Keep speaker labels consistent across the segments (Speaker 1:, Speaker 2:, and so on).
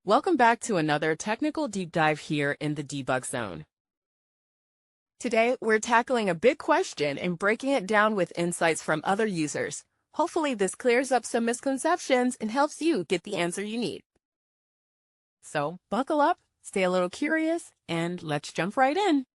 Speaker 1: Welcome back to another technical deep dive here in the Debug Zone. Today, we're tackling a big question and breaking it down with insights from other users. Hopefully, this clears up some misconceptions and helps you get the answer you need. So, buckle up, stay a little curious, and let's jump right in.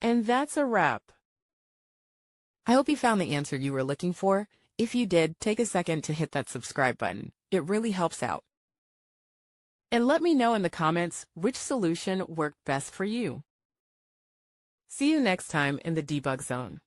Speaker 1: And that's a wrap. I hope you found the answer you were looking for. If you did, take a second to hit that subscribe button. It really helps out. And let me know in the comments which solution worked best for you. See you next time in the debug zone.